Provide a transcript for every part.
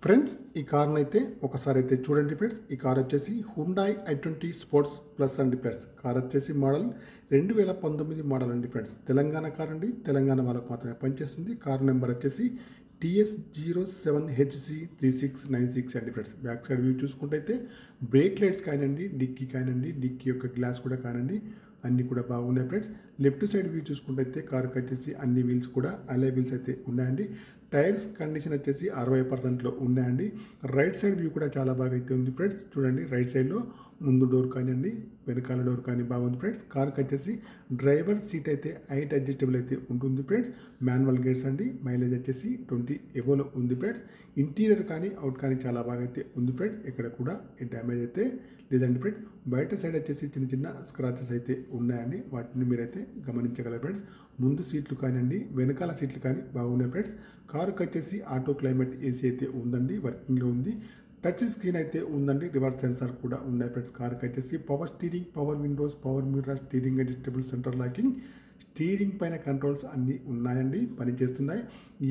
Friends ఈ కార్ని అయితే ఒకసారి అయితే చూడండి ఫ్రెండ్స్. ఈ కార్ వచ్చేసి హుండాయ్ i20 స్పోర్ట్స్ ప్లస్ అండి ఫ్రెండ్స్. కార్ వచ్చేసి మోడల్ 2019 మోడల్ అండి ఫ్రెండ్స్. తెలంగాణ కార్ అండి, తెలంగాణ వాళ్ళకు మాత్రమే పనిచేస్తుంది. కార్ నెంబర్ వచ్చేసి TS07HC3696 అండి ఫ్రెండ్స్. బ్యాక్ సైడ్ వ్యూ చూసుకుంటే అయితే బ్రేక్ లైట్స్ కానివ్వండి, డిక్కీ యొక్క గ్లాస్ కూడా కానివ్వండి, అన్నీ కూడా బాగున్నాయి ఫ్రెండ్స్. లెఫ్ట్ సైడ్ వ్యూ చూసుకుంటే కార్కి వచ్చేసి అన్ని వీల్స్ కూడా అలే వీల్స్ అయితే ఉన్నాయండి. టైర్స్ కండిషన్ వచ్చేసి 60%లో ఉన్నాయండి. రైట్ సైడ్ వ్యూ కూడా చాలా బాగా అయితే ఉంది ఫ్రెండ్స్. చూడండి, రైట్ సైడ్లో ముందు డోర్ కానివ్వండి, వెనకాల డోర్ కానీ బాగుంది ఫ్రెండ్స్. కార్కి వచ్చేసి డ్రైవర్ సీట్ అయితే హైట్ అడ్జస్టబుల్ అయితే ఉంటుంది ఫ్రెండ్స్. మాన్యువల్ గేర్స్ అండి. మైలేజ్ వచ్చేసి 20 ఎబోలో ఉంది ఫ్రెండ్స్. ఇంటీరియర్ కానీ అవుట్ కానీ చాలా బాగా అయితే ఉంది ఫ్రెండ్స్. ఇక్కడ కూడా డ్యామేజ్ అయితే లేదండి ఫ్రెండ్స్. బయట సైడ్ వచ్చేసి చిన్న చిన్న స్క్రాచెస్ అయితే ఉన్నాయండి, వాటిని మీరైతే గమనించగలరు ఫ్రెండ్స్. ముందు సీట్లు కానివ్వండి, వెనకాల సీట్లు కానీ బాగున్నాయి ఫ్రెండ్స్. కారుకి వచ్చేసి ఆటో క్లైమేట్ ఏసీ అయితే ఉందండి, వర్కింగ్లో ఉంది. టచ్ స్క్రీన్ అయితే ఉందండి, రివర్స్ సెన్సార్ కూడా ఉన్నాయి ఫ్రెండ్స్. కార్కి వచ్చేసి power steering, power Windows, power mirror, steering adjustable centre locking, steering పైన కంట్రోల్స్ అన్నీ ఉన్నాయండి, పనిచేస్తున్నాయి.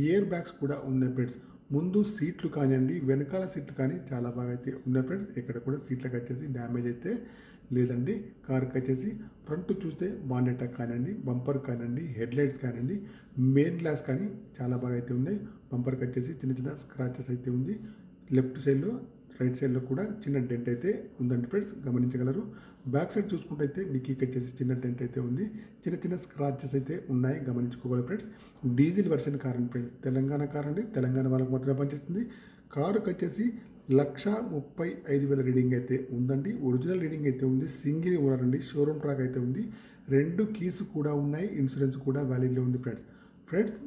ఇయర్ బ్యాగ్స్ కూడా ఉన్నాయి ఫ్రెండ్స్. ముందు సీట్లు కానివ్వండి, వెనకాల సీట్లు కానీ చాలా బాగా అయితే ఉన్నాయి ఫ్రెండ్స్. ఇక్కడ కూడా సీట్లకు వచ్చేసి డ్యామేజ్ అయితే లేదండి. కార్కి వచ్చేసి ఫ్రంట్ చూస్తే బానెట్ కానివ్వండి, బంపర్ కానివ్వండి, హెడ్ లైట్స్ కానివ్వండి, మెయిన్ గ్లాస్ కానీ చాలా బాగా అయితే ఉన్నాయి. బంపర్కి వచ్చేసి చిన్న చిన్న స్క్రాచెస్ అయితే ఉంది. లెఫ్ట్ సైడ్లో, రైట్ సైడ్లో కూడా చిన్న డెంట్ అయితే ఉందండి ఫ్రెండ్స్, గమనించగలరు. బ్యాక్ సైడ్ చూసుకుంటే అయితే డిక్కీకి వచ్చేసి చిన్న డెంట్ అయితే ఉంది. చిన్న చిన్న స్క్రాచెస్ అయితే ఉన్నాయి, గమనించుకోగలరు ఫ్రెండ్స్. డీజిల్ వెర్షన్ కార్ అండి ఫ్రెండ్స్. తెలంగాణ కార్ అండి, తెలంగాణ వాళ్ళకి మాత్రమే పనిచేస్తుంది. కారుకి వచ్చేసి 1,35,000 రీడింగ్ అయితే ఉందండి. ఒరిజినల్ రీడింగ్ అయితే ఉంది. సింగిల్ ఓనర్ అండి, షోరూమ్ ట్రాక్ అయితే ఉంది. 2 కీస్ కూడా ఉన్నాయి, ఇన్సూరెన్స్ కూడా వ్యాలిడ్లో ఉంది ఫ్రెండ్స్.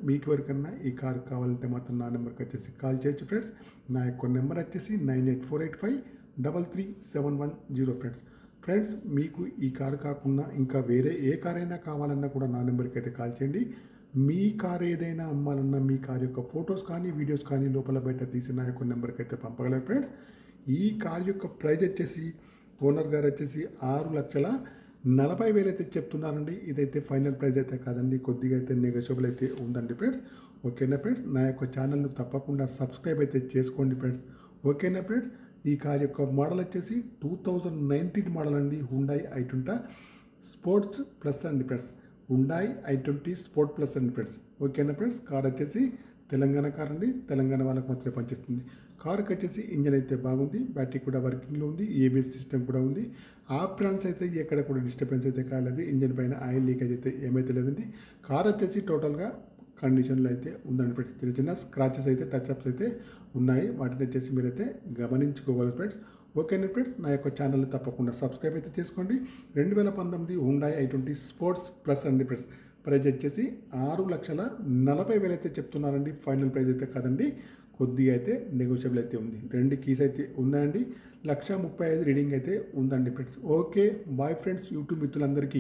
మీకు ఎవరికన్నా ఈ కార్ కావాలంటే మాత్రం నా నెంబర్కి వచ్చేసి కాల్ చేయొచ్చు ఫ్రెండ్స్. నా యొక్క నెంబర్ వచ్చేసి 9848533710 ఫ్రెండ్స్. మీకు ఈ కారు కాకుండా ఇంకా వేరే ఏ కార్ అయినా కావాలన్నా కూడా నా నెంబర్కి అయితే కాల్ చేయండి. మీ కార్ ఏదైనా అమ్మాలన్నా, మీ కార్ యొక్క ఫొటోస్ కానీ వీడియోస్ కానీ లోపల బయట తీసి నా యొక్క నెంబర్కి అయితే పంపగలరు ఫ్రెండ్స్. ఈ కార్ యొక్క ప్రైజ్ వచ్చేసి ఓనర్ గారు వచ్చేసి 6,40,000 అయితే చెప్తున్నారండి. ఇదైతే ఫైనల్ ప్రైజ్ అయితే కాదండి, కొద్దిగా అయితే నెగోషియబుల్ అయితే ఉందండి ఫ్రెండ్స్. ఓకేనా ఫ్రెండ్స్, నా యొక్క ఛానల్ను తప్పకుండా సబ్స్క్రైబ్ అయితే చేసుకోండి ఫ్రెండ్స్. ఓకేనా ఫ్రెండ్స్, ఈ కార్ యొక్క మోడల్ వచ్చేసి 2019 మోడల్ అండి, హుండాయ్ i20 స్పోర్ట్స్ ప్లస్ అండి friends. Hyundai i20 sport plus అండి ఫ్రెండ్స్. ఓకేనా ఫ్రెండ్స్, కార్ వచ్చేసి తెలంగాణ కార్ అండి, తెలంగాణ వాళ్ళకి మాత్రమే పనిచేస్తుంది. కార్కి వచ్చేసి ఇంజన్ అయితే బాగుంది, బ్యాటరీ కూడా వర్కింగ్లో ఉంది, ఏబిఎస్ సిస్టమ్ కూడా ఉంది. ఆ ప్రాన్స్ అయితే ఎక్కడ కూడా డిస్టర్బెన్స్ అయితే కాలేదు. ఇంజన్ పైన ఆయిల్ లీకేజ్ అయితే ఏమైతే లేదండి. కార్ వచ్చేసి టోటల్గా కండిషన్లో అయితే ఉందండి ఫ్రెండ్స్. చిన్న చిన్న స్క్రాచెస్ అయితే, టచ్అప్స్ అయితే ఉన్నాయి, వాటిని వచ్చేసి మీరైతే గమనించుకోగలరు ఫ్రెండ్స్. ఓకేనా ఫ్రెండ్స్, నా యొక్క ఛానల్ తప్పకుండా సబ్స్క్రైబ్ అయితే చేసుకోండి. 2019 హుండాయ్ i20 స్పోర్ట్స్ ప్లస్ అండి ఫ్రెండ్స్. ప్రైజ్ వచ్చేసి 6,40,000 అయితే చెప్తున్నారండి, ఫైనల్ ప్రైజ్ అయితే కాదండి, కొద్దిగా అయితే నెగోషియబుల్ అయితే ఉంది. 2 కీస్ అయితే ఉన్నాయండి. 1,35,000 రీడింగ్ అయితే ఉందండి friends. Okay bye friends, YouTube మిత్రులందరికీ.